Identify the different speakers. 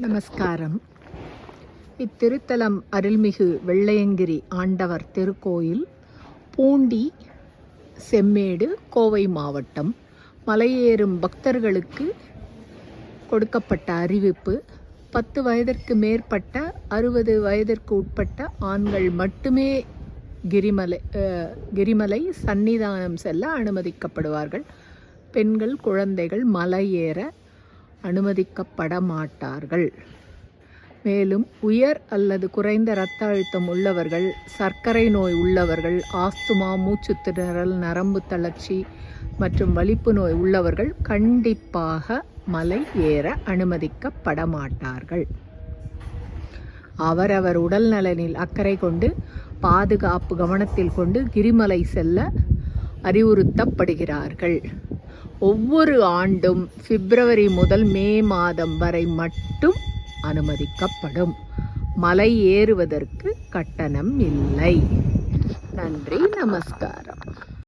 Speaker 1: நமஸ்காரம். இத்திருத்தலம் அருள்மிகு வெள்ளையங்கிரி ஆண்டவர் திருக்கோயில், பூண்டி, செம்மேடு, கோவை மாவட்டம். மலையேறும் பக்தர்களுக்கு கொடுக்கப்பட்ட அறிவிப்பு: 10 வயதிற்கு மேற்பட்ட 60 வயதிற்கு உட்பட்ட ஆண்கள் மட்டுமே கிரிமலை சன்னிதானம் செல்ல அனுமதிக்கப்படுவார்கள். பெண்கள், குழந்தைகள் மலை ஏற அனுமதிக்கப்பட மாட்டார்கள். மேலும் உயர் அல்லது குறைந்த இரத்த அழுத்தம் உள்ளவர்கள், சர்க்கரை நோய் உள்ளவர்கள், ஆஸ்துமா, மூச்சுத்திணறல், நரம்பு தளர்ச்சி மற்றும் வலிப்பு நோய் உள்ளவர்கள் கண்டிப்பாக மலை ஏற அனுமதிக்கப்பட மாட்டார்கள். அவரவர் உடல் நலனில் அக்கறை கொண்டு பாதுகாப்பு கவனத்தில் கொண்டு கிரிமலை செல்ல அறிவுறுத்தப்படுகிறார்கள். ஒவ்வொரு ஆண்டும் பிப்ரவரி முதல் மே மாதம் வரை மட்டும் அனுமதிக்கப்படும். மலை ஏறுவதற்கு கட்டணம் இல்லை. நன்றி, நமஸ்காரம்.